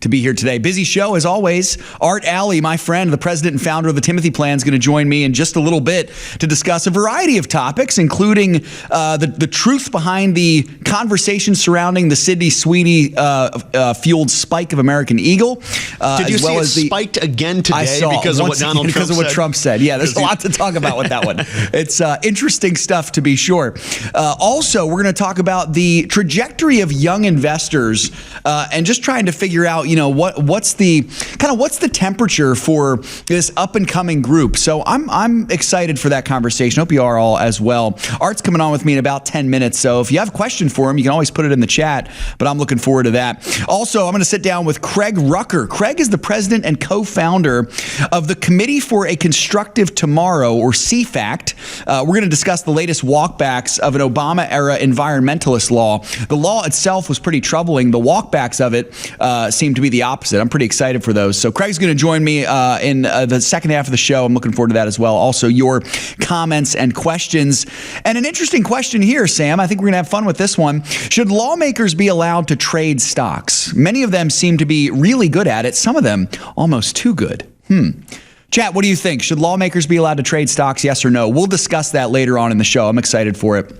to be here today. Busy show as always. Art Alley, my friend, the president and founder of the Timothy Plan, is going to join me in just a little bit to discuss a variety of topics, including the truth behind the conversation surrounding the Sydney Sweeny fueled spike of American Eagle. Did you see it spiked again today? I saw because of what Donald Trump said? Because of what Trump said. Yeah, there's a lot to talk about with that one. It's interesting stuff, to be sure. Also, we're going to talk about the trajectory of young investors and just trying to figure out, what's the temperature for this up and coming group. So I'm excited for that conversation. Hope you are all as well. Art's coming on with me in about 10 minutes. So if you have a question for him, you can always put it in the chat, but I'm looking forward to that. Also, I'm going to sit down with Craig Rucker. Craig is the president and co-founder of the Committee for a Constructive Tomorrow, or CFACT. We're going to discuss the latest walkbacks of an Obama-era environmentalist law. The law itself was pretty troubling. The walkbacks of it seem to be the opposite. I'm pretty excited for those. So Craig's going to join me in the second half of the show. I'm looking forward to that as well. Also, your comments and questions. And an interesting question here, Sam. I think we're going to have fun with this one. Should lawmakers be allowed to trade stocks? Many of them seem to be really good at it. Some of them almost too good. Chat, what do you think? Should lawmakers be allowed to trade stocks? Yes or no? We'll discuss that later on in the show. I'm excited for it.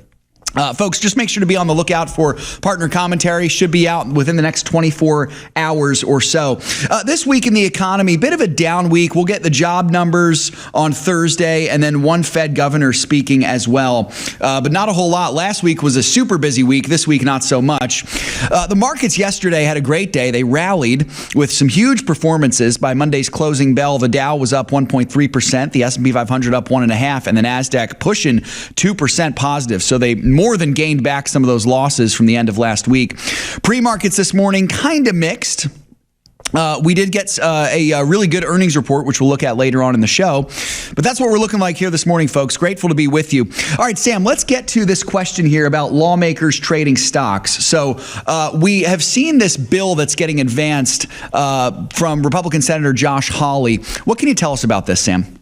Folks, just make sure to be on the lookout for partner commentary. Should be out within the next 24 hours or so. This week in the economy, bit of a down week. We'll get the job numbers on Thursday, and then one Fed governor speaking as well. But not a whole lot. Last week was a super busy week. This week, not so much. The markets yesterday had a great day. They rallied with some huge performances. By Monday's closing bell, the Dow was up 1.3%, the S&P 500 up 1.5%, and the NASDAQ pushing 2% positive. So they more than gained back some of those losses from the end of last week. Pre-markets this morning, kind of mixed. We did get a really good earnings report, which we'll look at later on in the show. But that's what we're looking like here this morning, folks. Grateful to be with you. All right, Sam, let's get to this question here about lawmakers trading stocks. So we have seen this bill that's getting advanced from Republican Senator Josh Hawley. What can you tell us about this, Sam?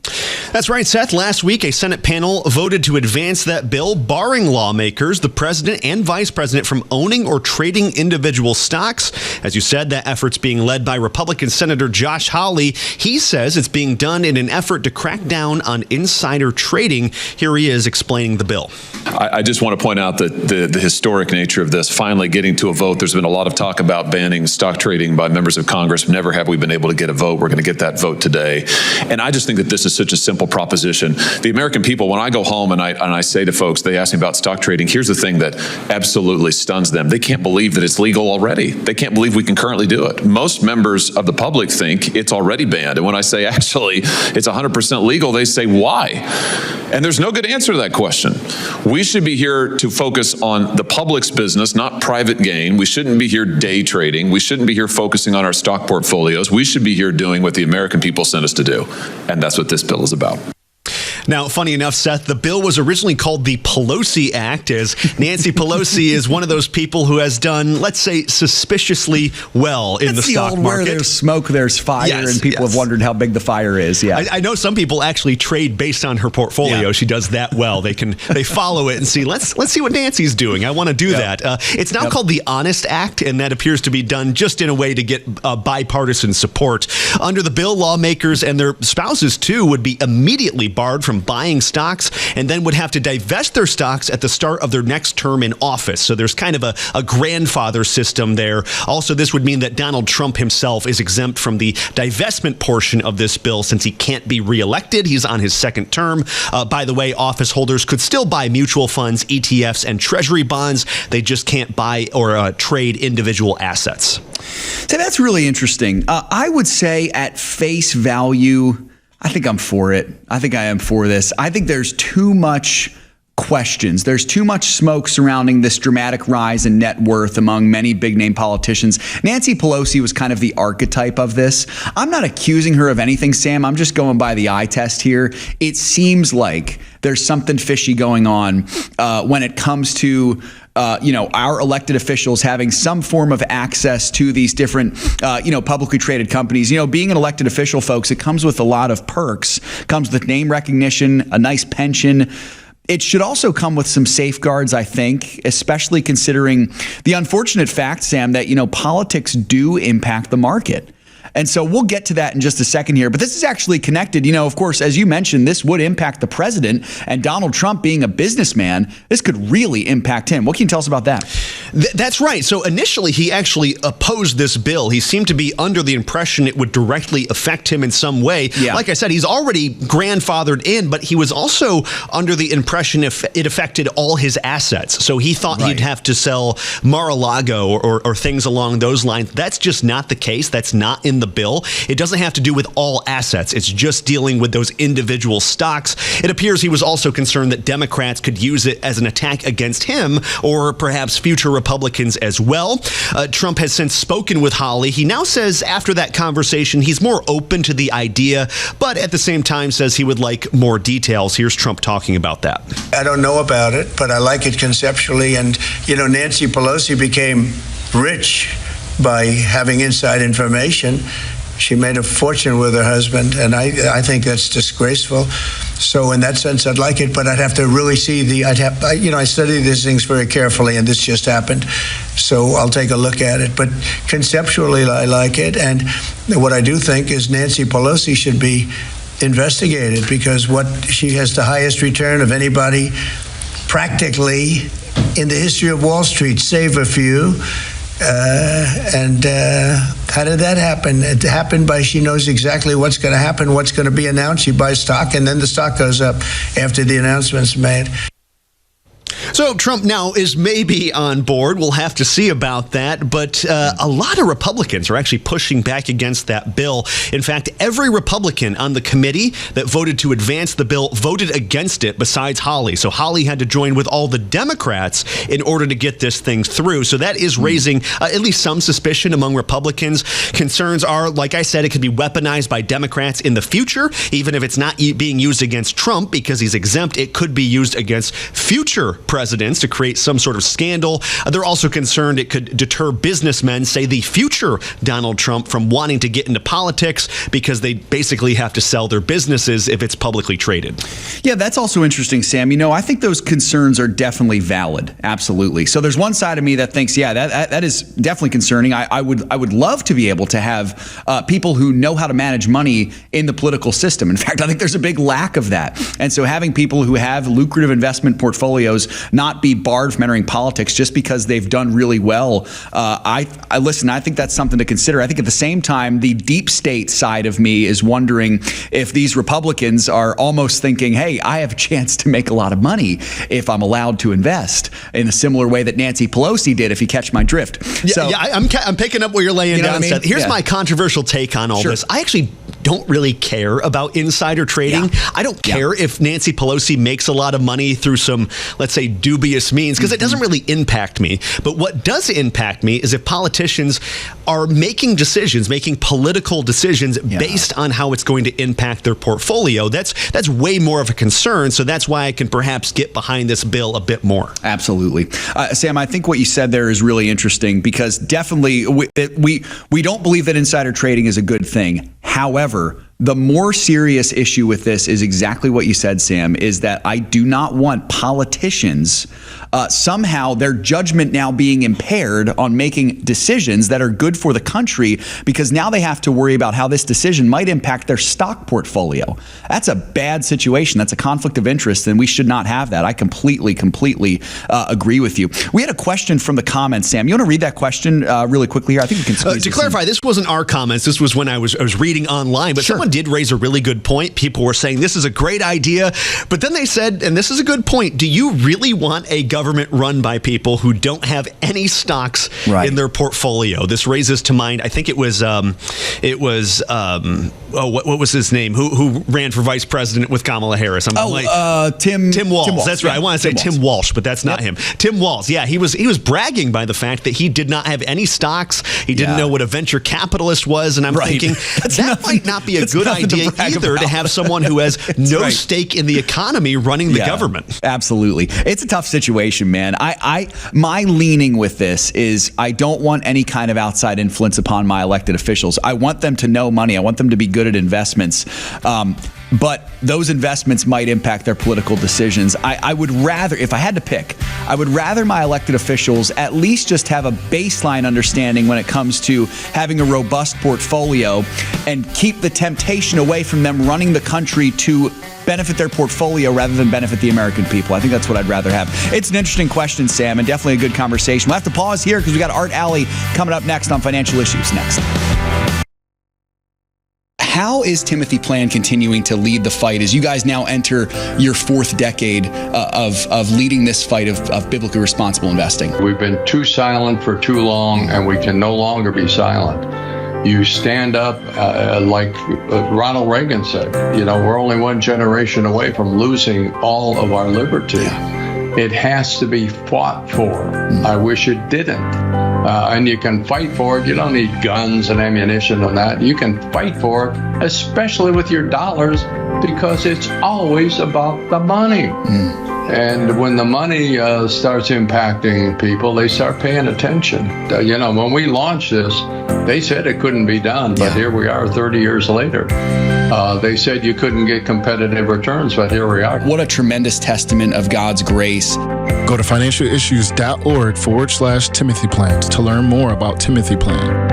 That's right, Seth. Last week, a Senate panel voted to advance that bill, barring lawmakers, the president and vice president, from owning or trading individual stocks. As you said, that effort's being led by Republican Senator Josh Hawley. He says it's being done in an effort to crack down on insider trading. Here he is explaining the bill. I just want to point out that the historic nature of this finally getting to a vote. There's been a lot of talk about banning stock trading by members of Congress. Never have we been able to get a vote. We're going to get that vote today. And I just think that this is such a simple proposition. The American people, when I go home and I say to folks, they ask me about stock trading, here's the thing that absolutely stuns them. They can't believe that it's legal already. They can't believe we can currently do it. Most members of the public think it's already banned. And when I say actually it's 100% legal, they say why? And there's no good answer to that question. We should be here to focus on the public's business, not private gain. We shouldn't be here day trading. We shouldn't be here focusing on our stock portfolios. We should be here doing what the American people sent us to do. And that's what this bill is about. Now, funny enough, Seth, the bill was originally called the Pelosi Act, as Nancy Pelosi is one of those people who has done, let's say, suspiciously well in the stock market. Where there's smoke, there's fire, and people have wondered how big the fire is. Yeah, I know some people actually trade based on her portfolio. Yeah. She does that well. They follow it and see. Let's see what Nancy's doing. I want to do that. It's now called the Honest Act, and that appears to be done just in a way to get bipartisan support. Under the bill, lawmakers and their spouses too would be immediately barred from buying stocks, and then would have to divest their stocks at the start of their next term in office. So there's kind of a grandfather system there. Also, this would mean that Donald Trump himself is exempt from the divestment portion of this bill since he can't be reelected. He's on his second term. By the way, office holders could still buy mutual funds, ETFs, and treasury bonds. They just can't buy or trade individual assets. So that's really interesting. I would say at face value, I think I'm for it. I think I am for this. I think there's too much questions. There's too much smoke surrounding this dramatic rise in net worth among many big name politicians. Nancy Pelosi was kind of the archetype of this. I'm not accusing her of anything, Sam. I'm just going by the eye test here. It seems like there's something fishy going on when it comes to our elected officials having some form of access to these different, publicly traded companies. Being an elected official, folks, it comes with a lot of perks. It comes with name recognition, a nice pension. it should also come with some safeguards, I think, especially considering the unfortunate fact, Sam, that, politics do impact the market. And so we'll get to that in just a second here. But this is actually connected. Of course, as you mentioned, this would impact the president, and Donald Trump being a businessman, this could really impact him. What can you tell us about that? That's right. So initially, he actually opposed this bill. He seemed to be under the impression it would directly affect him in some way. Yeah. Like I said, he's already grandfathered in, but he was also under the impression if it affected all his assets. So he thought he'd have to sell Mar-a-Lago or things along those lines. That's just not the case. That's not in the bill. It doesn't have to do with all assets. It's just dealing with those individual stocks. It appears he was also concerned that Democrats could use it as an attack against him or perhaps future Republicans as well. Trump has since spoken with Hawley. He now says after that conversation, he's more open to the idea, but at the same time says he would like more details. Here's Trump talking about that. I don't know about it, but I like it conceptually. And, Nancy Pelosi became rich by having inside information. She made a fortune with her husband, and I think that's disgraceful. So in that sense, I'd like it, but I'd have to really see I study these things very carefully, and this just happened. So I'll take a look at it. But conceptually, I like it. And what I do think is Nancy Pelosi should be investigated, because she has the highest return of anybody practically in the history of Wall Street, save a few. How did that happen? It happened by she knows exactly what's going to happen, what's going to be announced. She buys stock, and then the stock goes up after the announcement's made. So Trump now is maybe on board. We'll have to see about that. But a lot of Republicans are actually pushing back against that bill. In fact, every Republican on the committee that voted to advance the bill voted against it besides Hawley. So Hawley had to join with all the Democrats in order to get this thing through. So that is raising at least some suspicion among Republicans. Concerns are, like I said, it could be weaponized by Democrats in the future. Even if it's not being used against Trump because he's exempt, it could be used against future presidents to create some sort of scandal. They're also concerned it could deter businessmen, say the future Donald Trump, from wanting to get into politics because they basically have to sell their businesses if it's publicly traded. Yeah, that's also interesting, Sam. I think those concerns are definitely valid. Absolutely. So there's one side of me that thinks, yeah, that is definitely concerning. I would love to be able to have people who know how to manage money in the political system. In fact, I think there's a big lack of that. And so having people who have lucrative investment portfolios not be barred from entering politics just because they've done really well. I think that's something to consider. I think at the same time, the deep state side of me is wondering if these Republicans are almost thinking, hey, I have a chance to make a lot of money if I'm allowed to invest in a similar way that Nancy Pelosi did, if you catch my drift. I'm picking up what you're laying down, Seth. Here's my controversial take on all this. I actually don't really care about insider trading. I don't care if Nancy Pelosi makes a lot of money through some, let's say, dubious means, because it doesn't really impact me. But what does impact me is if politicians are making decisions, making political decisions based on how it's going to impact their portfolio. That's way more of a concern. So that's why I can perhaps get behind this bill a bit more. Absolutely. Sam, I think what you said there is really interesting, because definitely we don't believe that insider trading is a good thing. However, the more serious issue with this is exactly what you said, Sam, is that I do not want politicians somehow their judgment now being impaired on making decisions that are good for the country, because now they have to worry about how this decision might impact their stock portfolio. That's a bad situation. That's a conflict of interest, and we should not have that. I completely agree with you. We had a question from the comments, Sam. You want to read that question really quickly here? I think we can squeeze to clarify, this wasn't our comments. This was when I was reading online, but someone did raise a really good point. People were saying this is a great idea, but then they said, and this is a good point, do you really want a government run by people who don't have any stocks in their portfolio? This raises to mind, I think it was what was his name? Who ran for vice president with Kamala Harris? Tim Walsh. That's right. I want to say Tim Walsh, but that's not him. Tim Walsh. Yeah, he was bragging by the fact that he did not have any stocks. He didn't know what a venture capitalist was, and I'm thinking that might not be a good idea either, to have someone who has no stake in the economy running the government. Absolutely. It's a tough situation, man. My leaning with this is I don't want any kind of outside influence upon my elected officials. I want them to know money. I want them to be good at investments. but those investments might impact their political decisions. I would rather, if I had to pick, I would rather my elected officials at least just have a baseline understanding when it comes to having a robust portfolio and keep the temptation away from them running the country to benefit their portfolio rather than benefit the American people. I think that's what I'd rather have. It's an interesting question, Sam, and definitely a good conversation. We'll have to pause here because we got Art Alley coming up next on Financial Issues next. How is Timothy Plan continuing to lead the fight as you guys now enter your fourth decade of leading this fight of biblically responsible investing? We've been too silent for too long, and we can no longer be silent. You stand up, like Ronald Reagan said, we're only one generation away from losing all of our liberty. Yeah. It has to be fought for. I wish it didn't. And you can fight for it. You don't need guns and ammunition and that. You can fight for it, especially with your dollars, because it's always about the money. And when the money starts impacting people, they start paying attention. When we launched this, they said it couldn't be done, but here we are 30 years later. They said you couldn't get competitive returns, but here we are. What a tremendous testament of God's grace. Go to financialissues.org/Timothy Plans to learn more about Timothy Plan.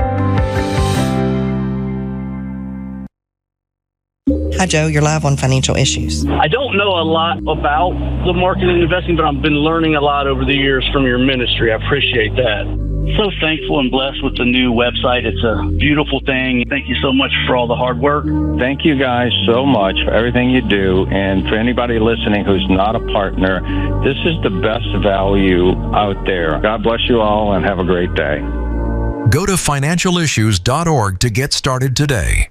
Hi, Joe. You're live on Financial Issues. I don't know a lot about the market and investing, but I've been learning a lot over the years from your ministry. I appreciate that. So thankful and blessed with the new website. It's a beautiful thing. Thank you so much for all the hard work. Thank you guys so much for everything you do. And for anybody listening who's not a partner, this is the best value out there. God bless you all and have a great day. Go to financialissues.org to get started today.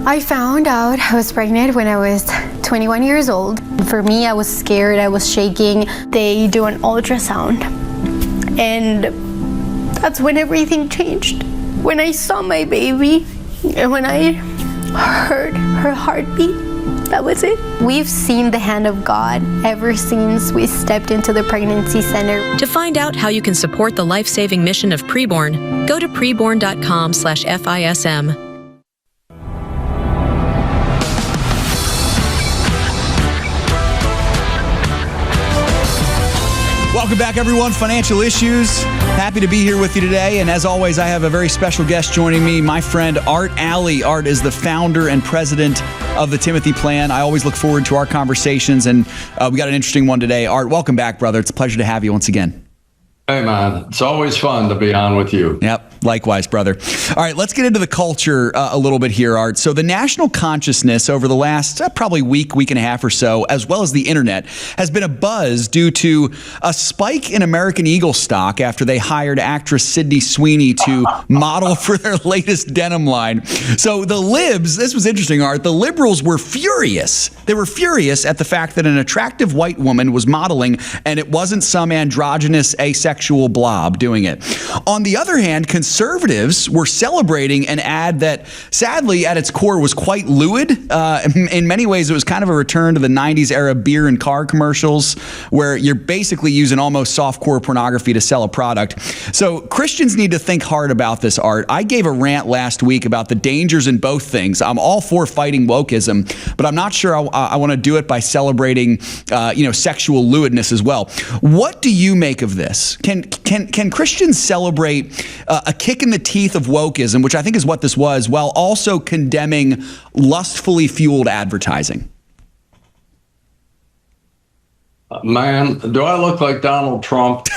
I found out I was pregnant when I was 21 years old. For me, I was scared, I was shaking. They do an ultrasound. And that's when everything changed. When I saw my baby and when I heard her heartbeat, that was it. We've seen the hand of God ever since we stepped into the pregnancy center. To find out how you can support the life-saving mission of Preborn, go to preborn.com/FISM. Welcome back, everyone. Financial Issues. Happy to be here with you today. And as always, I have a very special guest joining me, my friend Art Alley. Art is the founder and president of the Timothy Plan. I always look forward to our conversations, and we got an interesting one today. Art, welcome back, brother. It's a pleasure to have you once again. Hey, man. It's always fun to be on with you. Yep. Likewise, brother. All right, let's get into the culture a little bit here, Art. So the national consciousness over the last probably week and a half or so, as well as the internet, has been abuzz due to a spike in American Eagle stock after they hired actress Sydney Sweeny to model for their latest denim line. So the libs, this was interesting, Art, the liberals were furious. They were furious at the fact that an attractive white woman was modeling and it wasn't some androgynous asexual blob doing it. On the other hand, conservatives were celebrating an ad that sadly at its core was quite lewd. In many ways, it was kind of a return to the 90s era beer and car commercials where you're basically using almost softcore pornography to sell a product. So Christians need to think hard about this, Art. I gave a rant last week about the dangers in both things. I'm all for fighting wokeism, but I'm not sure I want to do it by celebrating sexual lewdness as well. What do you make of this? Can Christians celebrate a kick in the teeth of wokeism, which I think is what this was, while also condemning lustfully fueled advertising? Man, do I look like Donald Trump?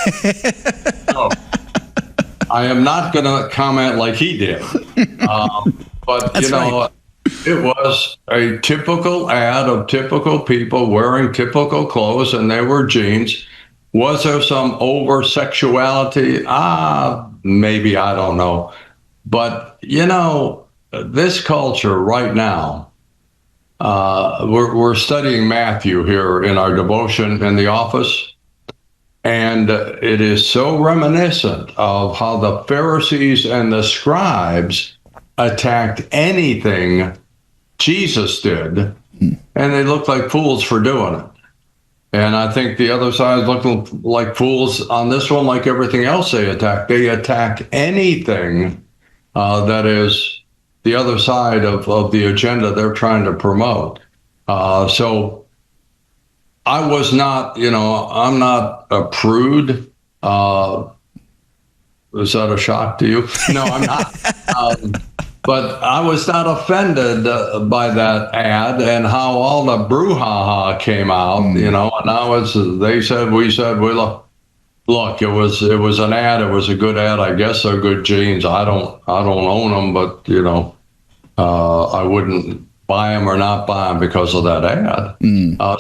No. I am not going to comment like he did. But, That's right. It was a typical ad of typical people wearing typical clothes, and they were jeans. Was there some over-sexuality? Maybe, I don't know. But, this culture right now, we're studying Matthew here in our devotion in the office, and it is so reminiscent of how the Pharisees and the scribes attacked anything Jesus did, and they looked like fools for doing it. And I think the other side look like fools on this one, like everything else they attack. They attack anything that is the other side of the agenda they're trying to promote. So I was not, I'm not a prude. Was that a shock to you? No, I'm not. But I was not offended by that ad and how all the brouhaha came out, and they said, we said, well, look, it was an ad. It was a good ad. I guess they're good jeans. I don't own them, but I wouldn't buy them or not buy them because of that ad.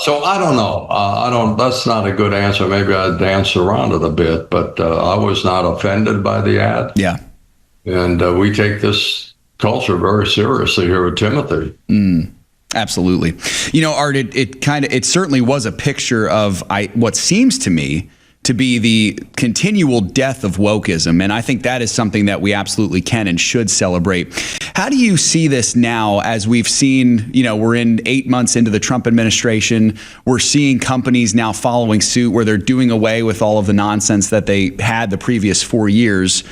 So I don't know. That's not a good answer. Maybe I danced around it a bit, but I was not offended by the ad. Yeah. And we take this culture very seriously here at Timothy. Absolutely. Art, it certainly was a picture of what seems to me to be the continual death of wokeism. And I think that is something that we absolutely can and should celebrate. How do you see this now as we've seen, we're in 8 months into the Trump administration. We're seeing companies now following suit where they're doing away with all of the nonsense that they had the previous 4 years.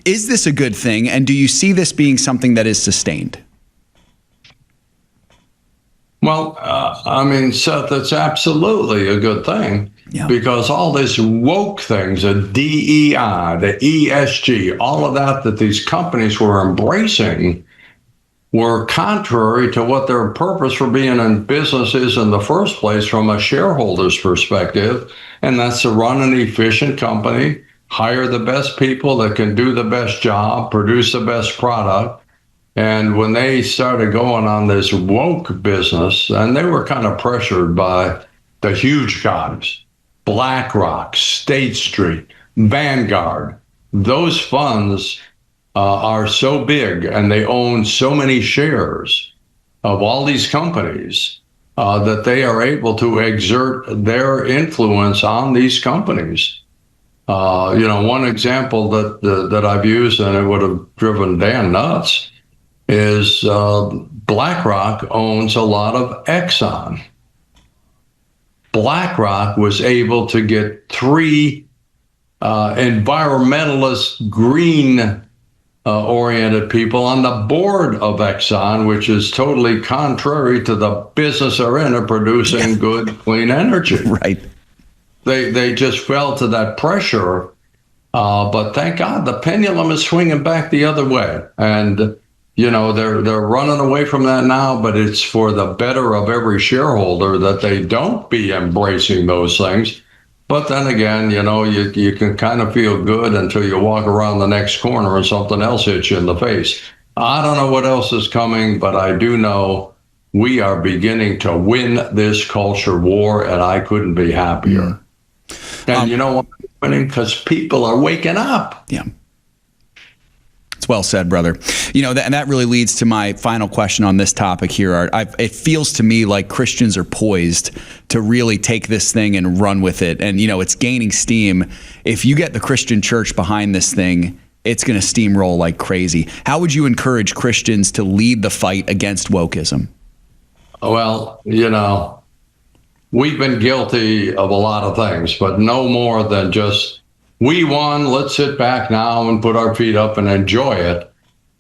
Is this a good thing? And do you see this being something that is sustained? Well, Seth, it's absolutely a good thing because all this woke things, the DEI, the ESG, all of that these companies were embracing were contrary to what their purpose for being in business is in the first place from a shareholder's perspective. And that's to run an efficient company, hire the best people that can do the best job, produce the best product. And when they started going on this woke business, and they were kind of pressured by the huge guys, BlackRock, State Street, Vanguard, those funds are so big and they own so many shares of all these companies that they are able to exert their influence on these companies. One example that I've used, and it would have driven Dan nuts, is BlackRock owns a lot of Exxon. BlackRock was able to get 3 environmentalist, green oriented people on the board of Exxon, which is totally contrary to the business they're in of producing good, clean energy. Right. They just fell to that pressure. But thank God the pendulum is swinging back the other way. And they're running away from that now, but it's for the better of every shareholder that they don't be embracing those things. But then again, you can kind of feel good until you walk around the next corner and something else hits you in the face. I don't know what else is coming, but I do know we are beginning to win this culture war, and I couldn't be happier. And you know what? Winning because people are waking up. Yeah. It's well said, brother. And that really leads to my final question on this topic here, Art. It feels to me like Christians are poised to really take this thing and run with it. And, it's gaining steam. If you get the Christian church behind this thing, it's going to steamroll like crazy. How would you encourage Christians to lead the fight against wokeism? Well, we've been guilty of a lot of things, but no more than just, we won, let's sit back now and put our feet up and enjoy it.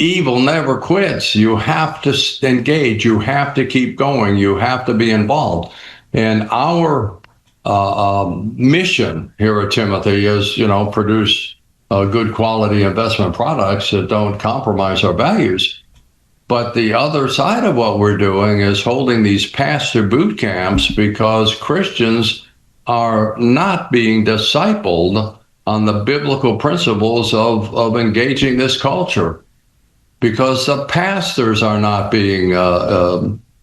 Evil never quits. You have to engage. You have to keep going. You have to be involved. And our mission here at Timothy is, produce good quality investment products that don't compromise our values. But the other side of what we're doing is holding these pastor boot camps because Christians are not being discipled on the biblical principles of engaging this culture, because the pastors are not being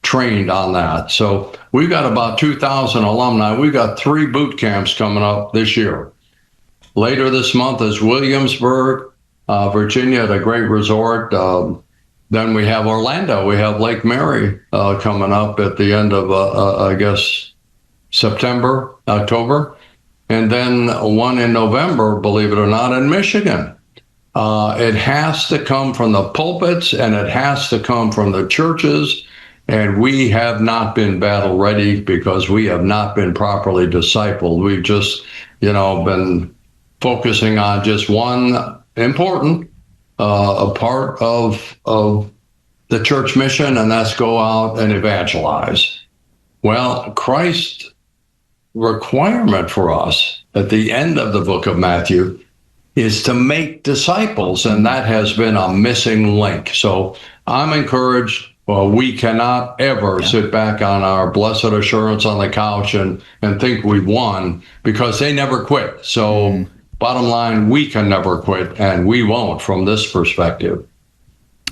trained on that. So we've got about 2,000 alumni. We've got 3 boot camps coming up this year. Later this month is Williamsburg, Virginia, at a great resort. Then we have Orlando. We have Lake Mary coming up at the end of, September, October. And then one in November, believe it or not, in Michigan. It has to come from the pulpits and it has to come from the churches. And we have not been battle ready because we have not been properly discipled. We've just, been focusing on just one important a part of the church mission, and that's go out and evangelize. Well, Christ's requirement for us at the end of the book of Matthew is to make disciples, and that has been a missing link. So I'm encouraged. Well, we cannot ever sit back on our blessed assurance on the couch and think we've won, because they never quit. So bottom line, we can never quit, and we won't from this perspective.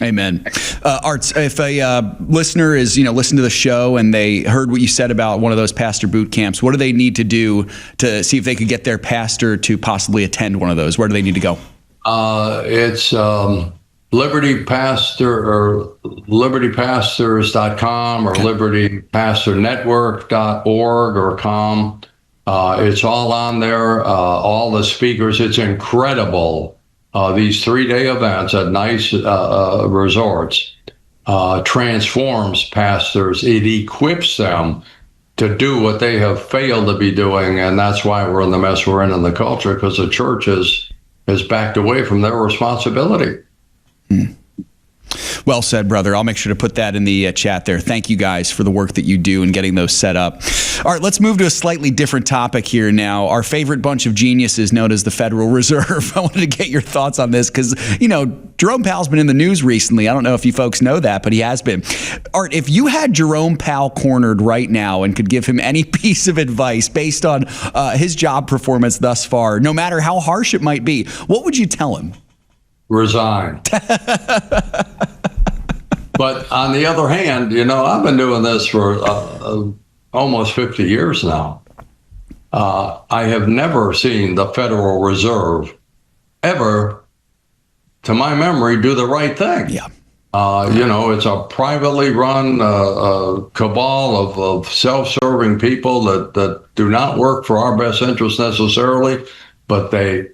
Amen. Arts, if a listener is, listening to the show and they heard what you said about one of those pastor boot camps, what do they need to do to see if they could get their pastor to possibly attend one of those? Where do they need to go? It's Liberty Pastor or libertypastors.com or libertypastornetwork.org or com. It's all on there. All the speakers. It's incredible. These 3-day events at nice resorts transforms pastors. It equips them to do what they have failed to be doing, and that's why we're in the mess we're in the culture, because the church has backed away from their responsibility. Well said, brother. I'll make sure to put that in the chat there. Thank you guys for the work that you do in getting those set up. All right, let's move to a slightly different topic here now. Our favorite bunch of geniuses known as the Federal Reserve. I wanted to get your thoughts on this because, Jerome Powell's been in the news recently. I don't know if you folks know that, but he has been. Art, if you had Jerome Powell cornered right now and could give him any piece of advice based on his job performance thus far, no matter how harsh it might be, what would you tell him? Resign. But on the other hand, I've been doing this for almost 50 years now. I have never seen the Federal Reserve ever, to my memory, do the right thing. Yeah. It's a privately run cabal of self-serving people that do not work for our best interest necessarily, but they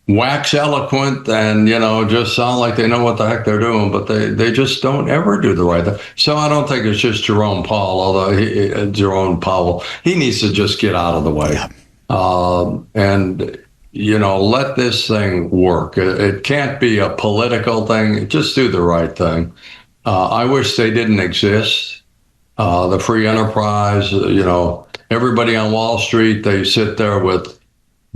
wax eloquent and, just sound like they know what the heck they're doing, but they just don't ever do the right thing. So I don't think it's just Jerome Powell, although he needs to just get out of the way. And, let this thing work. It can't be a political thing. Just do the right thing. I wish they didn't exist. The free enterprise, everybody on Wall Street, they sit there with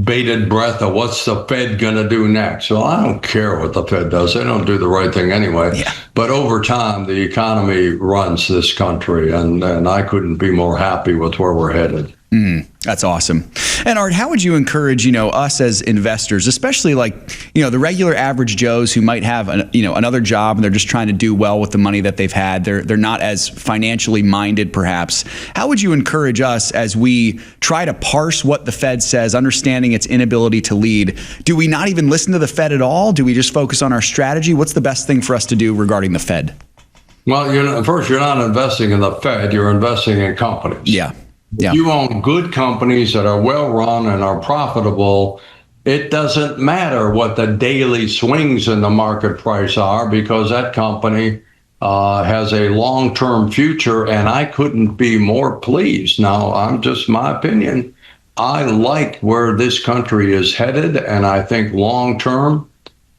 bated breath of what's the Fed going to do next. Well, I don't care what the Fed does. They don't do the right thing anyway. Yeah. But over time, the economy runs this country, and I couldn't be more happy with where we're headed. That's awesome. And Art, how would you encourage, us as investors, especially the regular average Joes who might have, another job and they're just trying to do well with the money that they've had. They're not as financially minded, perhaps. How would you encourage us as we try to parse what the Fed says, understanding its inability to lead? Do we not even listen to the Fed at all? Do we just focus on our strategy? What's the best thing for us to do regarding the Fed? Well, first, you're not investing in the Fed. You're investing in companies. Yeah. Yeah. If you own good companies that are well run and are profitable, it doesn't matter what the daily swings in the market price are, because that company has a long-term future, and I couldn't be more pleased. Now, I'm just my opinion. I like where this country is headed, and I think long-term,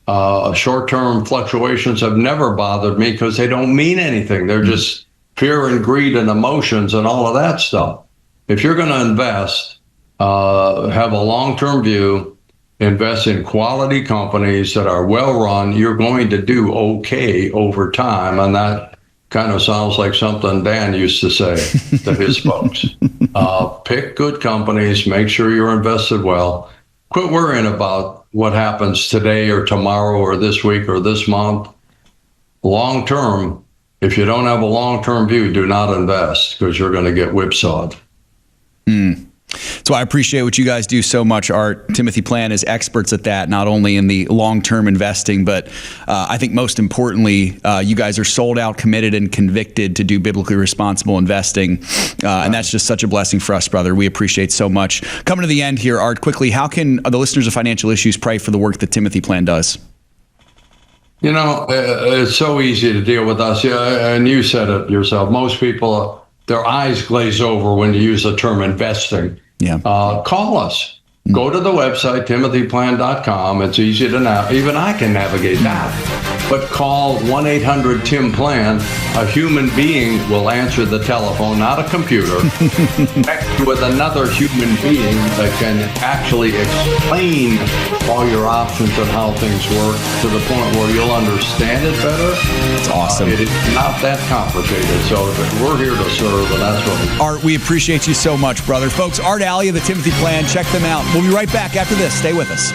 short-term fluctuations have never bothered me because they don't mean anything. They're just fear and greed and emotions and all of that stuff. If you're going to invest, have a long-term view, invest in quality companies that are well-run, you're going to do okay over time. And that kind of sounds like something Dan used to say to his folks. Pick good companies, make sure you're invested well. Quit worrying about what happens today or tomorrow or this week or this month. Long-term, if you don't have a long-term view, do not invest, because you're going to get whipsawed. So I appreciate what you guys do so much, Art. Timothy Plan is experts at that, not only in the long-term investing, but I think most importantly, you guys are sold out, committed, and convicted to do biblically responsible investing. And that's just such a blessing for us, brother. We appreciate so much. Coming to the end here, Art, quickly, how can the listeners of Financial Issues pray for the work that Timothy Plan does? It's so easy to deal with us. And you said it yourself. Most people, their eyes glaze over when you use the term investing. Yeah. Call us. Go to the website, timothyplan.com. It's easy to even I can navigate that. but call 1-800-TIM-PLAN. A human being will answer the telephone, not a computer, connect with another human being that can actually explain all your options and how things work to the point where you'll understand it better. It's awesome. It is not that complicated, so we're here to serve, and that's what Art, we appreciate you so much, brother. Folks, Art Alley of the Timothy Plan, check them out. We'll be right back after this. Stay with us.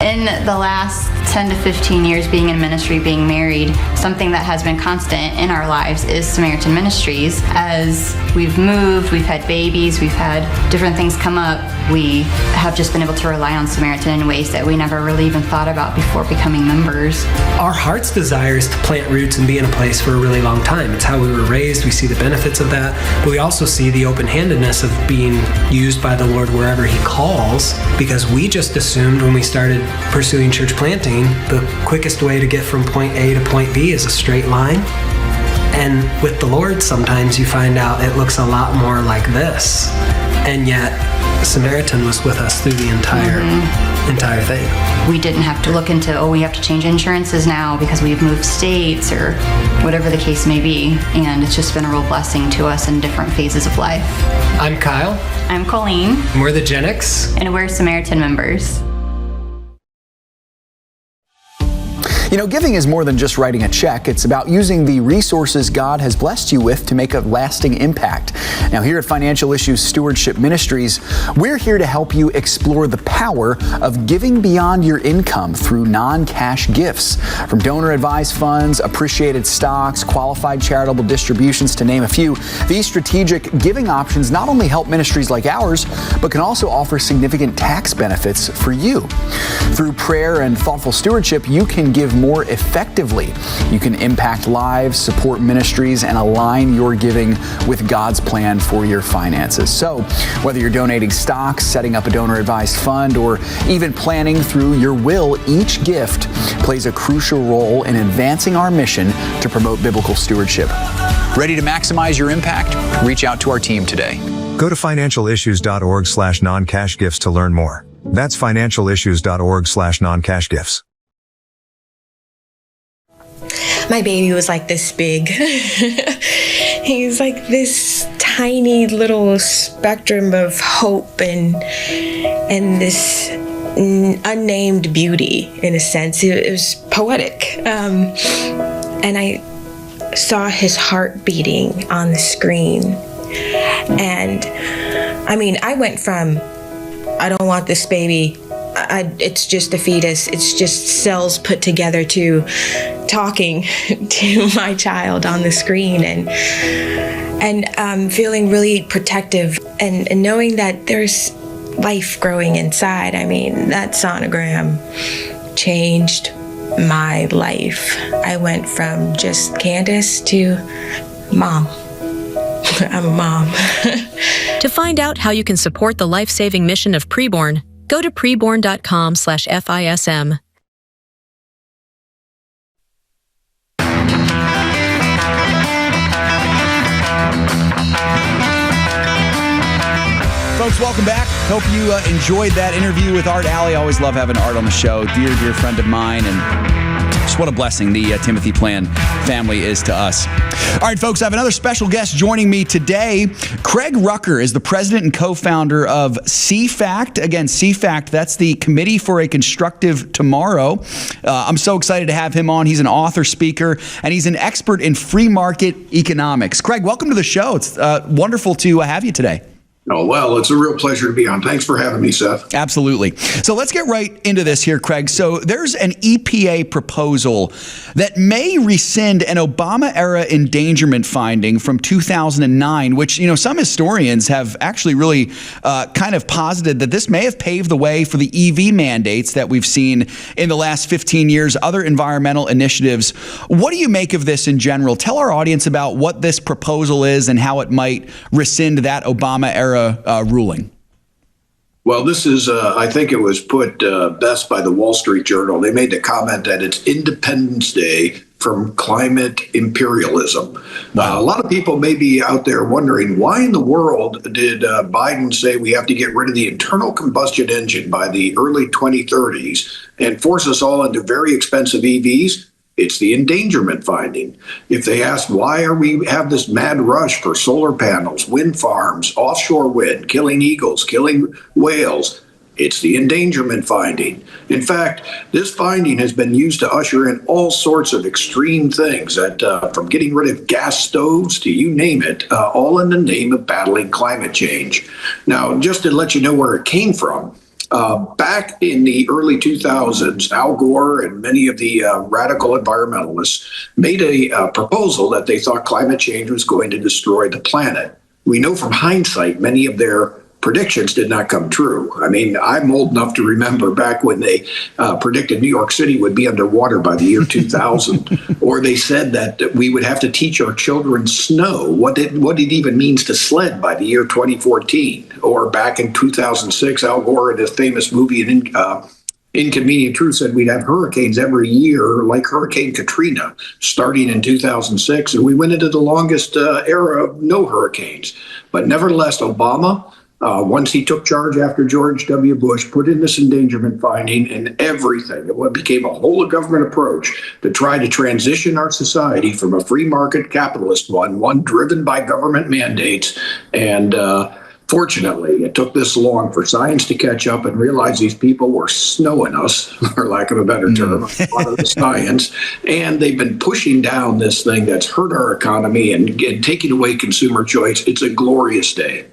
In the last 10 to 15 years being in ministry, being married, something that has been constant in our lives is Samaritan Ministries. As we've moved, we've had babies, we've had different things come up, we have just been able to rely on Samaritan in ways that we never really even thought about before becoming members. Our heart's desire is to plant roots and be in a place for a really long time. It's how we were raised. We see the benefits of that, but we also see the open-handedness of being used by the Lord wherever He calls, because we just assumed when we started pursuing church planting, the quickest way to get from point A to point B is a straight line. And with the Lord, sometimes you find out it looks a lot more like this. And yet, Samaritan was with us through the entire thing. We didn't have to look into, we have to change insurances now because we've moved states or whatever the case may be. And it's just been a real blessing to us in different phases of life. I'm Kyle. I'm Colleen. And we're the Gen X. And we're Samaritan members. You know, giving is more than just writing a check. It's about using the resources God has blessed you with to make a lasting impact. Now, here at Financial Issues Stewardship Ministries, we're here to help you explore the power of giving beyond your income through non-cash gifts. From donor-advised funds, appreciated stocks, qualified charitable distributions, to name a few, these strategic giving options not only help ministries like ours, but can also offer significant tax benefits for you. Through prayer and thoughtful stewardship, you can give more effectively. You can impact lives, support ministries, and align your giving with God's plan for your finances. So, whether you're donating stocks, setting up a donor-advised fund, or even planning through your will, each gift plays a crucial role in advancing our mission to promote biblical stewardship. Ready to maximize your impact? Reach out to our team today. Go to financialissues.org/non-cash gifts to learn more. That's financialissues.org/non-cash gifts. My baby was like this big. He was like this tiny little spectrum of hope and this unnamed beauty, in a sense. It was poetic. And I saw his heart beating on the screen. And I mean, I went from, I don't want this baby, it's just a fetus, it's just cells put together, to talking to my child on the screen, and feeling really protective and knowing that there's life growing inside. I mean, that sonogram changed my life. I went from just Candace to mom. I'm a mom. To find out how you can support the life-saving mission of Preborn, go to preborn.com/FISM. Folks, welcome back. Hope you enjoyed that interview with Art Alley. Always love having Art on the show. Dear, dear friend of mine, and just what a blessing the Timothy Plan family is to us. All right, folks, I have another special guest joining me today. Craig Rucker is the president and co-founder of CFACT. Again, CFACT, that's the Committee for a Constructive Tomorrow. I'm so excited to have him on. He's an author, speaker, and he's an expert in free market economics. Craig, welcome to the show. It's wonderful to have you today. Oh, well, it's a real pleasure to be on. Thanks for having me, Seth. Absolutely. So let's get right into this here, Craig. So there's an EPA proposal that may rescind an Obama-era endangerment finding from 2009, which, you know, some historians have actually really kind of posited that this may have paved the way for the EV mandates that we've seen in the last 15 years, other environmental initiatives. What do you make of this in general? Tell our audience about what this proposal is and how it might rescind that Obama-era ruling. Well, this is, I think it was put best by the Wall Street Journal. They made the comment that it's Independence Day from climate imperialism. A lot of people may be out there wondering, why in the world did Biden say we have to get rid of the internal combustion engine by the early 2030s and force us all into very expensive EVs? It's the endangerment finding. If they ask, why are we have this mad rush for solar panels, wind farms, offshore wind, killing eagles, killing whales, it's the endangerment finding. In fact, this finding has been used to usher in all sorts of extreme things, that from getting rid of gas stoves to you name it, all in the name of battling climate change. Now, just to let you know where it came from, back in the early 2000s, Al Gore and many of the radical environmentalists made a proposal that they thought climate change was going to destroy the planet. We know from hindsight, many of their predictions did not come true. I mean, I'm old enough to remember back when they predicted New York City would be underwater by the year 2000, or they said that we would have to teach our children snow, what it even means to sled by the year 2014. Or back in 2006, Al Gore in his famous movie Inconvenient Truth said we'd have hurricanes every year, like Hurricane Katrina, starting in 2006, and we went into the longest era of no hurricanes. But nevertheless, Obama, once he took charge after George W. Bush, put in this endangerment finding, and everything. It became a whole of government approach to try to transition our society from a free market capitalist one driven by government mandates. And fortunately, it took this long for science to catch up and realize these people were snowing us, for lack of a better term, a lot of the science. And they've been pushing down this thing that's hurt our economy and taking away consumer choice. It's a glorious day.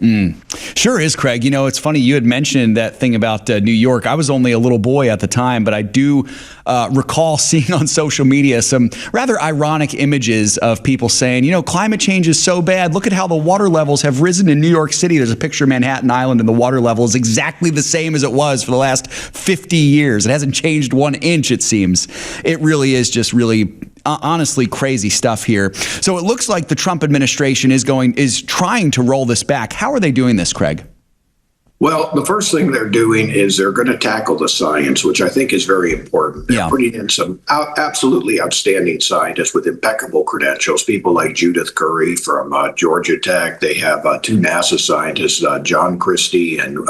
Sure is, Craig. You know, it's funny. You had mentioned that thing about New York. I was only a little boy at the time, but I do recall seeing on social media some rather ironic images of people saying, you know, climate change is so bad. Look at how the water levels have risen in New York City. There's a picture of Manhattan Island, and the water level is exactly the same as it was for the last 50 years. It hasn't changed 1 inch, it seems. It really is just really honestly crazy stuff here. So it looks like the Trump administration is trying to roll this back. How are they doing this, Craig? Well, the first thing they're doing is they're going to tackle the science, which I think is very important. They're putting in some absolutely outstanding scientists with impeccable credentials, people like Judith Curry from Georgia Tech. They have 2 NASA scientists, John Christie and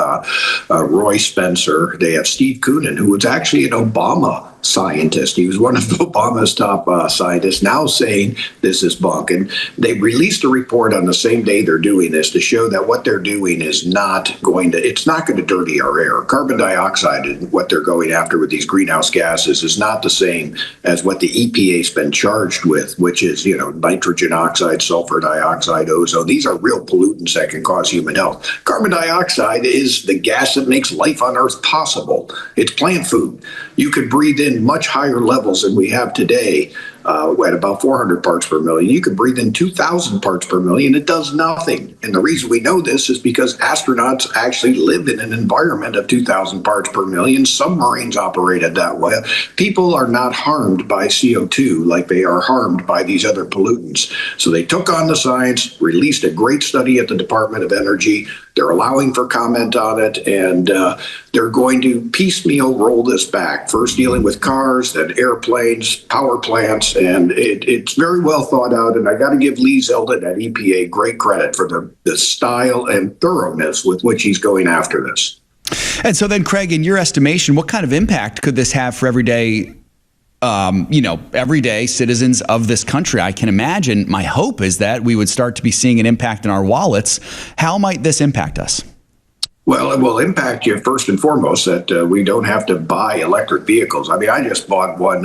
Roy Spencer. They have Steve Koonin, who was actually an Obama scientist. He was one of Obama's top scientists, now saying this is bunk. And they released a report on the same day they're doing this to show that what they're doing is not going to, it's not going to dirty our air. Carbon dioxide and what they're going after with these greenhouse gases is not the same as what the EPA's been charged with, which is, you know, nitrogen oxide, sulfur dioxide, ozone. These are real pollutants that can cause human health. Carbon dioxide is the gas that makes life on Earth possible. It's plant food. You could breathe in much higher levels than we have today, at about 400 parts per million. You could breathe in 2,000 parts per million. It does nothing. And the reason we know this is because astronauts actually live in an environment of 2,000 parts per million. Submarines operated that way. People are not harmed by CO2 like they are harmed by these other pollutants. So they took on the science, released a great study at the Department of Energy. They're allowing for comment on it, and they're going to piecemeal roll this back, first dealing with cars, then airplanes, power plants, and it's very well thought out. And I got to give Lee Zeldin at EPA great credit for the style and thoroughness with which he's going after this. And so then, Craig, in your estimation, what kind of impact could this have for everyday citizens of this country? I can imagine, my hope is that we would start to be seeing an impact in our wallets. How might this impact us? Well, it will impact you first and foremost that we don't have to buy electric vehicles. I mean, I just bought one,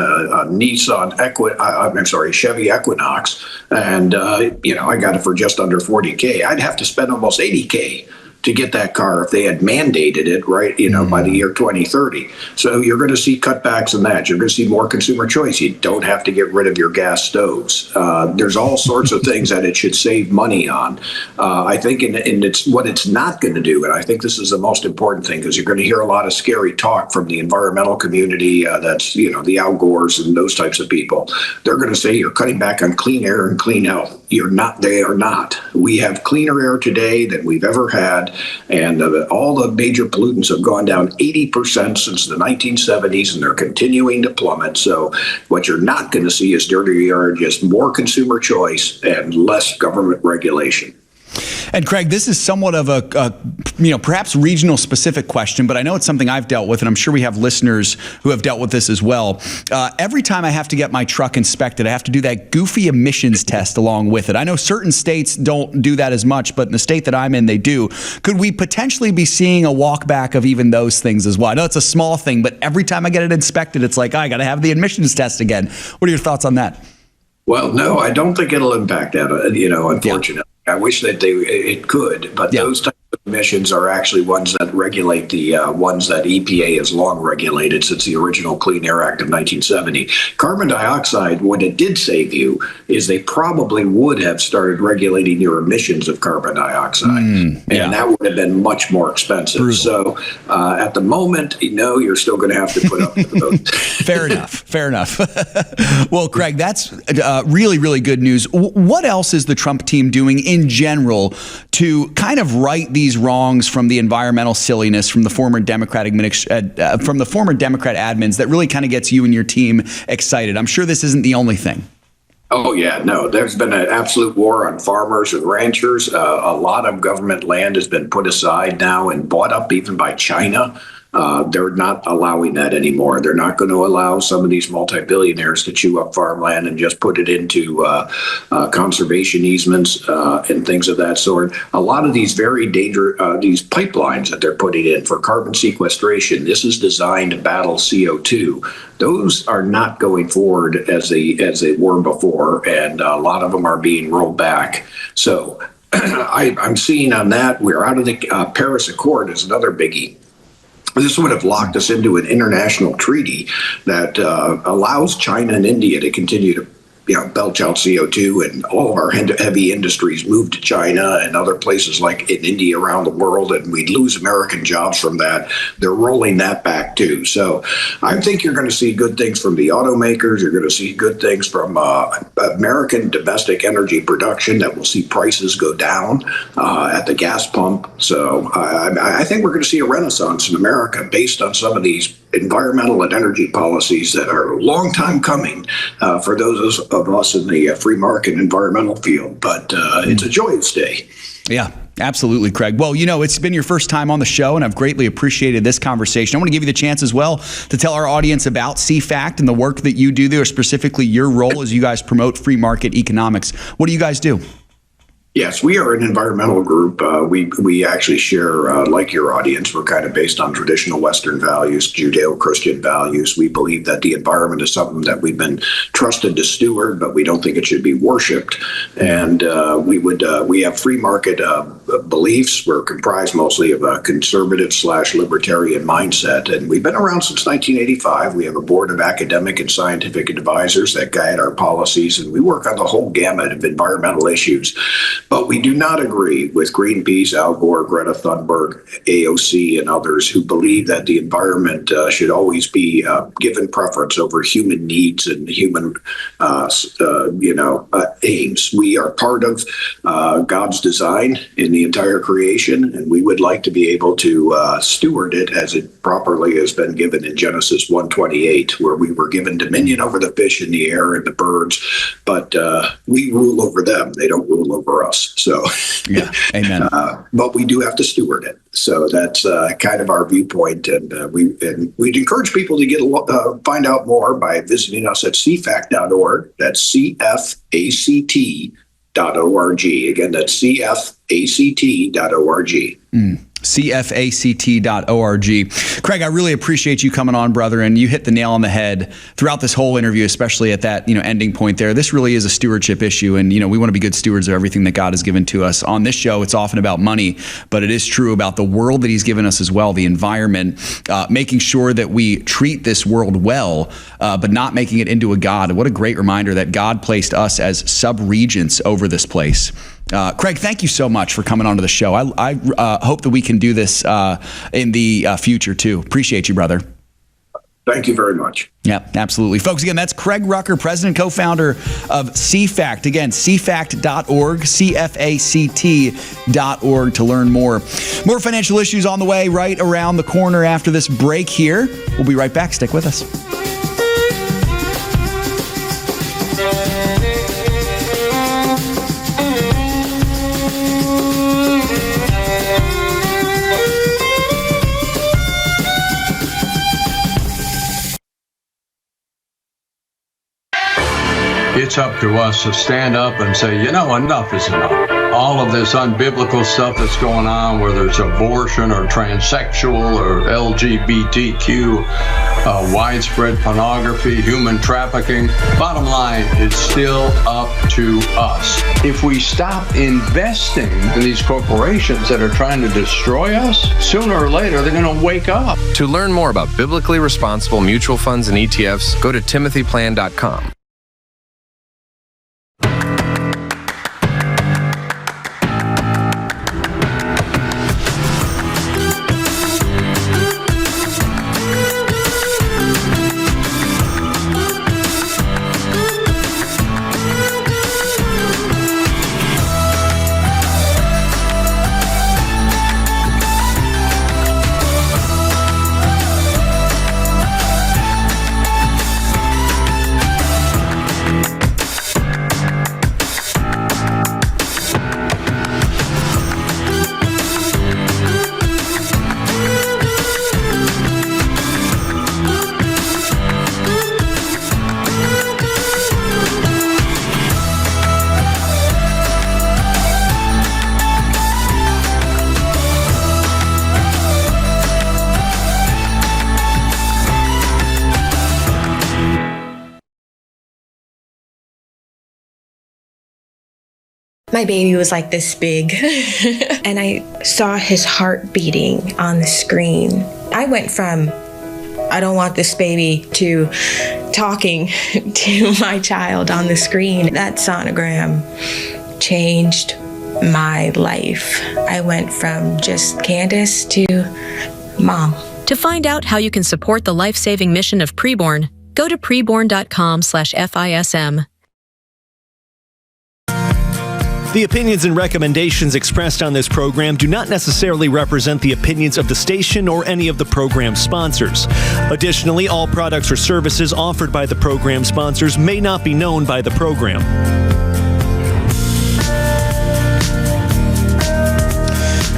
Chevy Equinox, and I got it for just under $40K. I'd have to spend almost $80K to get that car if they had mandated it, right, by the year 2030. So you're going to see cutbacks in that. You're going to see more consumer choice. You don't have to get rid of your gas stoves. There's all sorts of things that it should save money on. I think it's what it's not going to do, and I think this is the most important thing, because you're going to hear a lot of scary talk from the environmental community, that's, the Al Gores and those types of people. They're going to say you're cutting back on clean air and clean health. You're not. They are not. We have cleaner air today than we've ever had. that. And all the major pollutants have gone down 80% since the 1970s, and they're continuing to plummet. So what you're not going to see is dirtier air, just more consumer choice and less government regulation. And Craig, this is somewhat of a perhaps regional specific question, but I know it's something I've dealt with, and I'm sure we have listeners who have dealt with this as well. Every time I have to get my truck inspected, I have to do that goofy emissions test along with it. I know certain states don't do that as much, but in the state that I'm in, they do. Could we potentially be seeing a walk back of even those things as well? I know it's a small thing, but every time I get it inspected, it's like, I got to have the emissions test again. What are your thoughts on that? Well, no, I don't think it'll impact that, unfortunately. Yeah. I wish that it could, but those types of emissions are actually ones that regulate the ones that EPA has long regulated since the original Clean Air Act of 1970. Carbon dioxide, what it did save you is they probably would have started regulating your emissions of carbon dioxide, and that would have been much more expensive. Brutal. So at the moment, you're still going to have to put up with those. Fair enough. Well, Craig, that's really, really good news. What else is the Trump team doing in general to kind of right these wrongs from the environmental silliness from the former Democrat admins that really kind of gets you and your team excited? I'm sure this isn't the only thing. Oh, yeah, no, there's been an absolute war on farmers and ranchers. A lot of government land has been put aside now and bought up even by China. They're not allowing that anymore. They're not going to allow some of these multi-billionaires to chew up farmland and just put it into conservation easements and things of that sort. A lot of these these pipelines that they're putting in for carbon sequestration, this is designed to battle CO2. Those are not going forward as they were before, and a lot of them are being rolled back. So I'm seeing on that, we're out of the Paris Accord is another biggie. This would have locked us into an international treaty that allows China and India to continue to belch out CO2, and all of our heavy industries move to China and other places like in India around the world, and we'd lose American jobs from that. They're rolling that back too. So I think you're going to see good things from the automakers. You're going to see good things from American domestic energy production that will see prices go down at the gas pump. So I think we're going to see a renaissance in America based on some of these environmental and energy policies that are a long time coming for those of us in the free market environmental field. But it's a joyous day. Yeah, absolutely, Craig. Well, it's been your first time on the show, and I've greatly appreciated this conversation. I want to give you the chance as well to tell our audience about CFACT and the work that you do there, specifically your role as you guys promote free market economics. What do you guys do? Yes, we are an environmental group. We actually share, like your audience, we're kind of based on traditional Western values, Judeo-Christian values. We believe that the environment is something that we've been trusted to steward, but we don't think it should be worshipped. And we have free market beliefs. We're comprised mostly of a conservative/libertarian mindset. And we've been around since 1985. We have a board of academic and scientific advisors that guide our policies, and we work on the whole gamut of environmental issues. But we do not agree with Greenpeace, Al Gore, Greta Thunberg, AOC, and others who believe that the environment should always be given preference over human needs and human, aims. We are part of God's design in the entire creation, and we would like to be able to steward it as it properly has been given in Genesis 1:28, where we were given dominion over the fish in the air and the birds, but we rule over them. They don't rule over us. So, yeah, amen. But we do have to steward it. So that's kind of our viewpoint, and we'd encourage people to find out more by visiting us at cfact.org. That's CFACT.org. Again, that's CFACT.org. CFACT.org. Craig, I really appreciate you coming on, brother, and you hit the nail on the head throughout this whole interview, especially at that ending point there. This really is a stewardship issue, and we want to be good stewards of everything that God has given to us. On this show, it's often about money, but it is true about the world that He's given us as well, the environment, making sure that we treat this world well, but not making it into a god. What a great reminder that God placed us as sub-regents over this place. Craig, thank you so much for coming onto the show. I hope that we can do this in the future too. Appreciate you, brother. Thank you very much. Yeah, absolutely. Folks, again, that's Craig Rucker, president, co-founder of CFACT. Again, cfact.org, CFACT.org to learn more. More financial issues on the way right around the corner after this break here. We'll be right back. Stick with us. It's up to us to stand up and say, enough is enough. All of this unbiblical stuff that's going on, whether it's abortion or transsexual or LGBTQ, widespread pornography, human trafficking. Bottom line, it's still up to us. If we stop investing in these corporations that are trying to destroy us, sooner or later they're going to wake up. To learn more about biblically responsible mutual funds and ETFs, go to timothyplan.com. My baby was like this big, and I saw his heart beating on the screen. I went from, I don't want this baby, to talking to my child on the screen. That sonogram changed my life. I went from just Candace to Mom. To find out how you can support the life-saving mission of Preborn, go to preborn.com/FISM. The opinions and recommendations expressed on this program do not necessarily represent the opinions of the station or any of the program sponsors. Additionally, all products or services offered by the program sponsors may not be known by the program.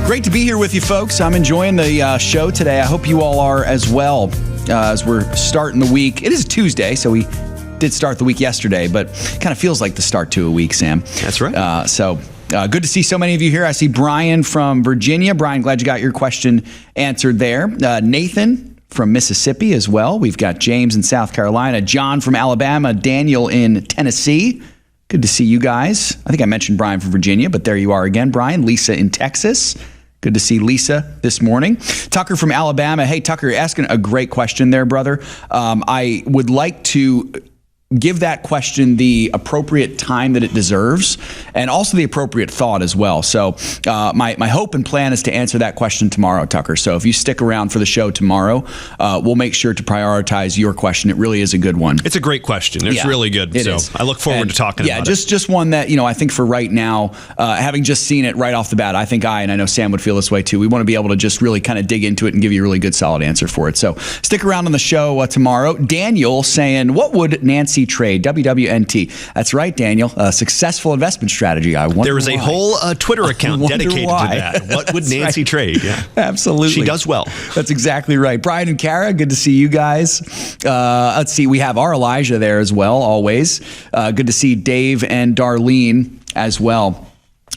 Great to be here with you, folks. I'm enjoying the show today. I hope you all are as well as we're starting the week. It is Tuesday, so we did start the week yesterday, but kind of feels like the start to a week, Sam. That's right. So good to see so many of you here. I see Brian from Virginia. Brian, glad you got your question answered there. Nathan from Mississippi as well. We've got James in South Carolina, John from Alabama, Daniel in Tennessee. Good to see you guys. I think I mentioned Brian from Virginia, but there you are again, Brian. Lisa in Texas. Good to see Lisa this morning. Tucker from Alabama. Hey, Tucker, you're asking a great question there, brother. I would like to give that question the appropriate time that it deserves and also the appropriate thought as well. So my hope and plan is to answer that question tomorrow, Tucker. So if you stick around for the show tomorrow, we'll make sure to prioritize your question. It really is a good one. It's a great question. It's really good. It so is. I look forward to talking about it. Yeah, just one that, I think for right now, having just seen it right off the bat, I think and I know Sam would feel this way too. We want to be able to just really kind of dig into it and give you a really good, solid answer for it. So stick around on the show tomorrow. Daniel saying, what would Nancy trade? WWNT. That's right, Daniel. A successful investment strategy. I wonder There is a why. whole Twitter account dedicated why. to that. What would Nancy trade? Yeah, absolutely. She does well. That's exactly right. Brian and Kara, good to see you guys. Let's see. We have our Elijah there as well, always. Good to see Dave and Darlene as well.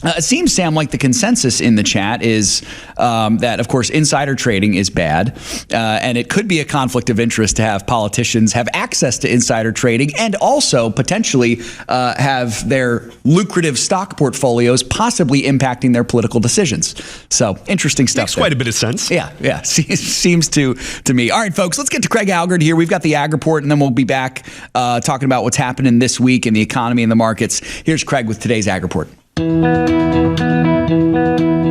It seems, Sam, like the consensus in the chat is that, of course, insider trading is bad, and it could be a conflict of interest to have politicians have access to insider trading and also potentially have their lucrative stock portfolios possibly impacting their political decisions. So, interesting stuff. Makes quite a bit of sense. Yeah. Seems to me. All right, folks, let's get to Craig Haugaard here. We've got the Ag Report, and then we'll be back talking about what's happening this week in the economy and the markets. Here's Craig with today's Ag Report.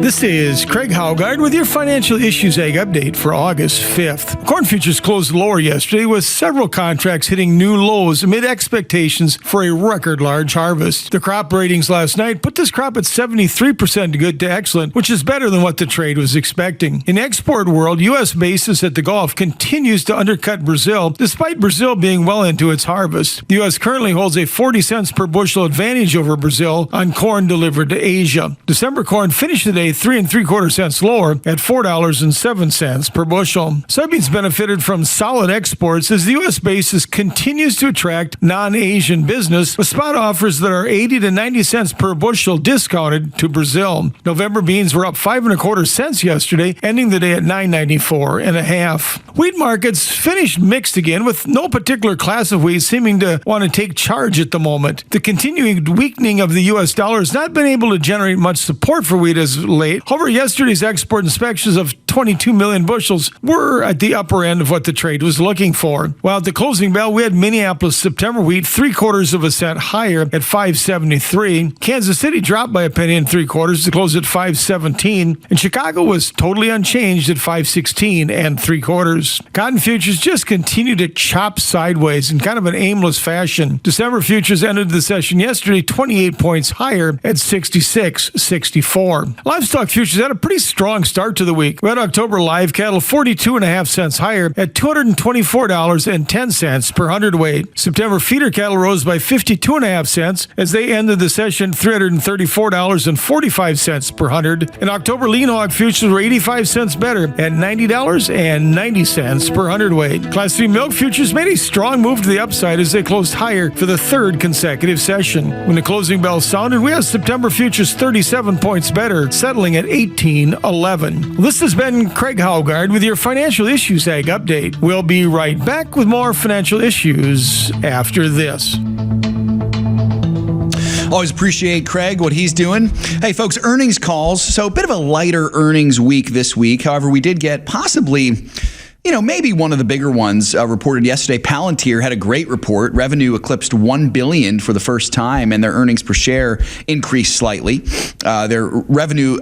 This is Craig Haugaard with your Financial Issues Ag Update for August 5th. Corn futures closed lower yesterday with several contracts hitting new lows amid expectations for a record large harvest. The crop ratings last night put this crop at 73% good to excellent, which is better than what the trade was expecting. In the export world, U.S. basis at the Gulf continues to undercut Brazil, despite Brazil being well into its harvest. The U.S. currently holds a 40 cents per bushel advantage over Brazil on corn delivered to Asia. December corn finished the day 3 3/4 cents lower at $4.07 per bushel. Soybeans benefited from solid exports as the U.S. basis continues to attract non-Asian business with spot offers that are 80 to 90 cents per bushel discounted to Brazil. November beans were up 5 1/4 cents yesterday, ending the day at $9.94.5. Wheat markets finished mixed again, with no particular class of wheat seeming to want to take charge at the moment. The continuing weakening of the U.S. dollar has not been able to generate much support for wheat as of late. However, yesterday's export inspections of 22 million bushels were at the upper end of what the trade was looking for. While at the closing bell, we had Minneapolis September wheat 3/4 cent higher at $5.73. Kansas City dropped by 1 3/4 to close at $5.17, and Chicago was totally unchanged at $5.16 3/4. Cotton futures just continue to chop sideways in kind of an aimless fashion. December futures ended the session yesterday 28 points higher at 66.64. Livestock futures had a pretty strong start to the week. Red October live cattle 42.5 cents higher at $224.10 per hundredweight. September feeder cattle rose by 52.5 cents as they ended the session $334.45 per hundred. And October lean hog futures were 85 cents better at $90.90 per hundredweight. Class 3 milk futures made a strong move to the upside as they closed higher for the third consecutive session. When the closing bell sounded, we had September futures 37 points better, settling at 18.11. This has been Craig Haugaard with your Financial Issues Ag Update. We'll be right back with more financial issues after this. Always appreciate Craig, what he's doing. Hey, folks, earnings calls. So a bit of a lighter earnings week this week. However, we did get possibly, maybe one of the bigger ones reported yesterday. Palantir had a great report. Revenue eclipsed $1 billion for the first time, and their earnings per share increased slightly. Their revenue,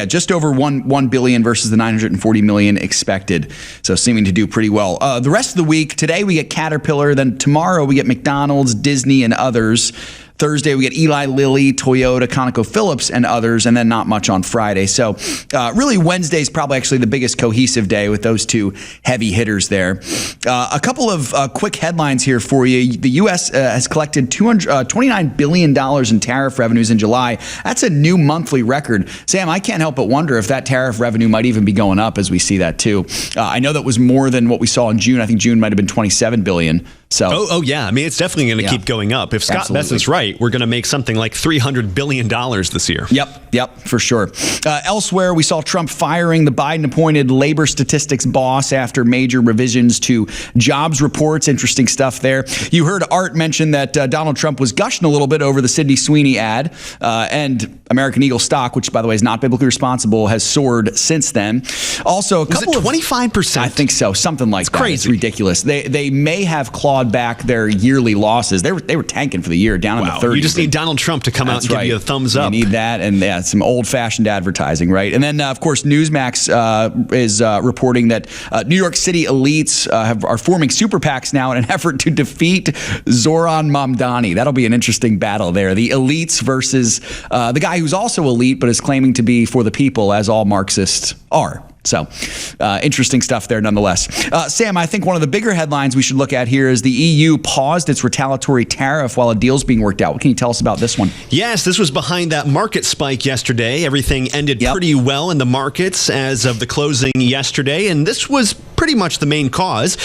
just over $1 billion versus the $940 million expected. So seeming to do pretty well. The rest of the week, today we get Caterpillar. Then tomorrow we get McDonald's, Disney, and others. Thursday, we get Eli Lilly, Toyota, ConocoPhillips, and others, and then not much on Friday. So really, Wednesday is probably actually the biggest cohesive day with those two heavy hitters there. A couple of quick headlines here for you. The U.S. has collected $29 billion in tariff revenues in July. That's a new monthly record. Sam, I can't help but wonder if that tariff revenue might even be going up as we see that, too. I know that was more than what we saw in June. I think June might have been $27 billion. So, oh yeah. I mean, it's definitely going to keep going up. If Scott Besant's right, we're going to make something like $300 billion this year. Yep, for sure. Elsewhere, we saw Trump firing the Biden-appointed labor statistics boss after major revisions to jobs reports. Interesting stuff there. You heard Art mention that Donald Trump was gushing a little bit over the Sydney Sweeny ad, and American Eagle stock, which, by the way, is not biblically responsible, has soared since then. Also, was it 25%? I think so, something like that. Crazy. It's ridiculous. They may have clawed back their yearly losses. They were tanking for the year, down in the 30s. You just need Donald Trump to come out and give you a thumbs up. You need that, and some old-fashioned advertising, right? And then, of course, Newsmax is reporting that New York City elites are forming super PACs now in an effort to defeat Zoran Mamdani. That'll be an interesting battle there. The elites versus the guy who's also elite but is claiming to be for the people, as all Marxists are. So, interesting stuff there nonetheless. Sam, I think one of the bigger headlines we should look at here is the EU paused its retaliatory tariff while a deal's being worked out. What can you tell us about this one? Yes, this was behind that market spike yesterday. Everything ended pretty well in the markets as of the closing yesterday, and this was pretty much the main cause.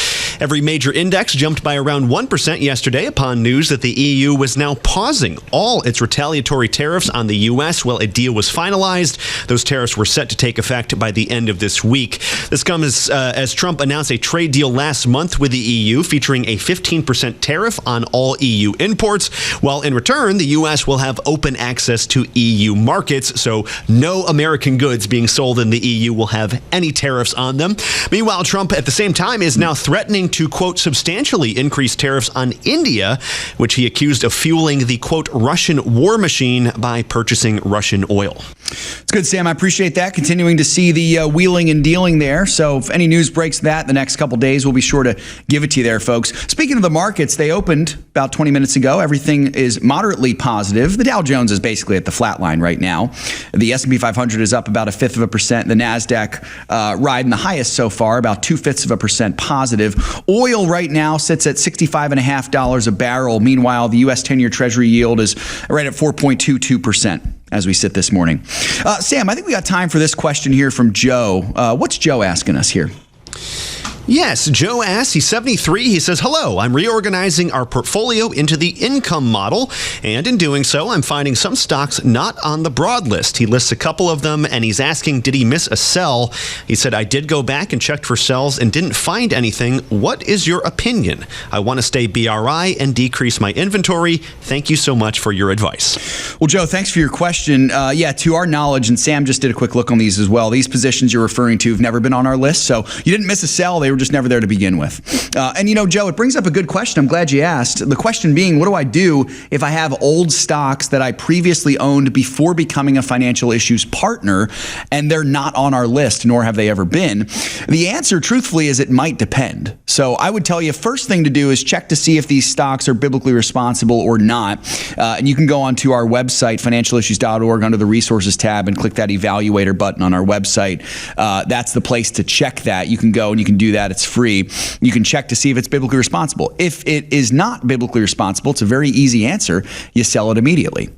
Every major index jumped by around 1% yesterday upon news that the EU was now pausing all its retaliatory tariffs on the U.S. while a deal was finalized. Those tariffs were set to take effect by the end of this week. This comes as Trump announced a trade deal last month with the EU featuring a 15% tariff on all EU imports, while in return, the U.S. will have open access to EU markets, so no American goods being sold in the EU will have any tariffs on them. Meanwhile, Trump at the same time is now threatening to, quote, substantially increase tariffs on India, which he accused of fueling the, quote, Russian war machine by purchasing Russian oil. It's good, Sam. I appreciate that. Continuing to see the wheeling and dealing there. So if any news breaks that the next couple days, we'll be sure to give it to you there, folks. Speaking of the markets, they opened about 20 minutes ago. Everything is moderately positive. The Dow Jones is basically at the flat line right now. The S&P 500 is up about 0.5%. The NASDAQ riding the highest so far, about 0.2% positive. Oil right now sits at $65.50 a barrel. Meanwhile, the U.S. 10-year Treasury yield is right at 4.22%. as we sit this morning. Sam, I think we got time for this question here from Joe. What's Joe asking us here? Yes, Joe asks, he's 73. He says, hello, I'm reorganizing our portfolio into the income model. And in doing so, I'm finding some stocks not on the broad list. He lists a couple of them and he's asking, did he miss a sell? He said, I did go back and checked for sells and didn't find anything. What is your opinion? I want to stay BRI and decrease my inventory. Thank you so much for your advice. Well, Joe, thanks for your question. To our knowledge, and Sam just did a quick look on these as well, these positions you're referring to have never been on our list. So you didn't miss a sell. They were just never there to begin with. Joe, it brings up a good question. I'm glad you asked. The question being, what do I do if I have old stocks that I previously owned before becoming a financial issues partner and they're not on our list, nor have they ever been? The answer, truthfully, is it might depend. So I would tell you, first thing to do is check to see if these stocks are biblically responsible or not. And you can go onto our website, financialissues.org, under the resources tab and click that evaluator button on our website. That's the place to check that. You can go and you can do that. It's free. You can check to see if it's biblically responsible. If it is not biblically responsible, it's a very easy answer. You sell it immediately.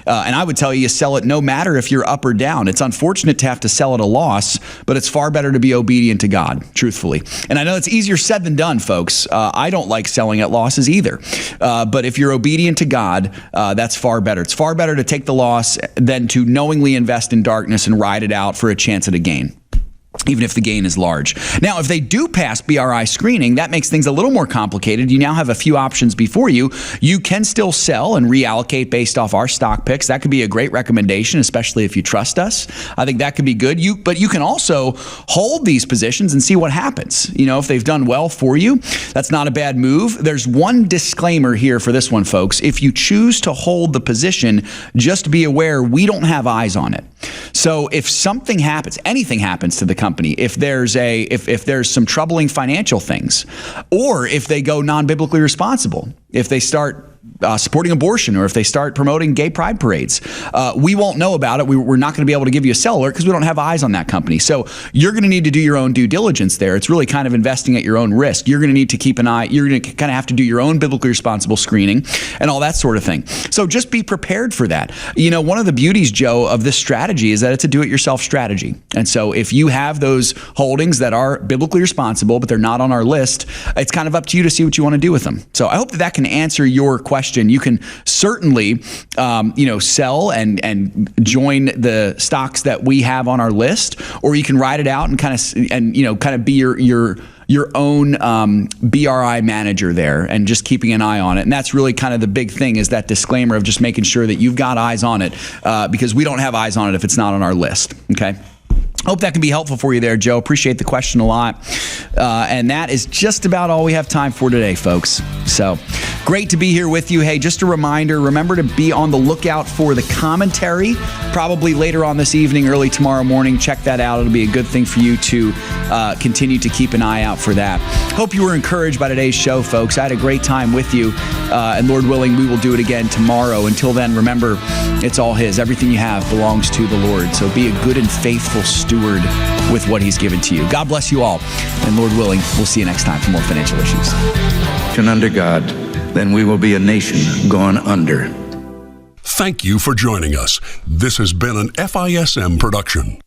And I would tell you sell it no matter if you're up or down. It's unfortunate to have to sell at a loss, but it's far better to be obedient to God, truthfully. And I know it's easier said than done, folks. I don't like selling at losses either. But if you're obedient to God, that's far better. It's far better to take the loss than to knowingly invest in darkness and ride it out for a chance at a gain, even if the gain is large. Now, if they do pass BRI screening, that makes things a little more complicated. You now have a few options before you. You can still sell and reallocate based off our stock picks. That could be a great recommendation, especially if you trust us. I think that could be good. But you can also hold these positions and see what happens. If they've done well for you, that's not a bad move. There's one disclaimer here for this one, folks. If you choose to hold the position, just be aware we don't have eyes on it. So if something happens, anything happens to the company, if there's some troubling financial things, or if they go non-biblically responsible, if they start supporting abortion, or if they start promoting gay pride parades, we won't know about it. We're not going to be able to give you a sell alert because we don't have eyes on that company. So you're going to need to do your own due diligence there. It's really kind of investing at your own risk. You're going to need to keep an eye. You're going to kind of have to do your own biblically responsible screening and all that sort of thing. So just be prepared for that. One of the beauties, Joe, of this strategy is that it's a do-it-yourself strategy. And so if you have those holdings that are biblically responsible, but they're not on our list, it's kind of up to you to see what you want to do with them. So I hope that can answer your question. You can certainly, sell and join the stocks that we have on our list, or you can ride it out and kind of be your own BRI manager there and just keeping an eye on it. And that's really kind of the big thing, is that disclaimer of just making sure that you've got eyes on it, because we don't have eyes on it if it's not on our list. Okay. Hope that can be helpful for you there, Joe. Appreciate the question a lot. And that is just about all we have time for today, folks. So great to be here with you. Hey, just a reminder, remember to be on the lookout for the commentary, probably later on this evening, early tomorrow morning. Check that out. It'll be a good thing for you to continue to keep an eye out for that. Hope you were encouraged by today's show, folks. I had a great time with you. And Lord willing, we will do it again tomorrow. Until then, remember, it's all His. Everything you have belongs to the Lord. So be a good and faithful steward with what He's given to you. God bless you all. And Lord willing, we'll see you next time for more financial issues. And under God, then we will be a nation gone under. Thank you for joining us. This has been an FISM production.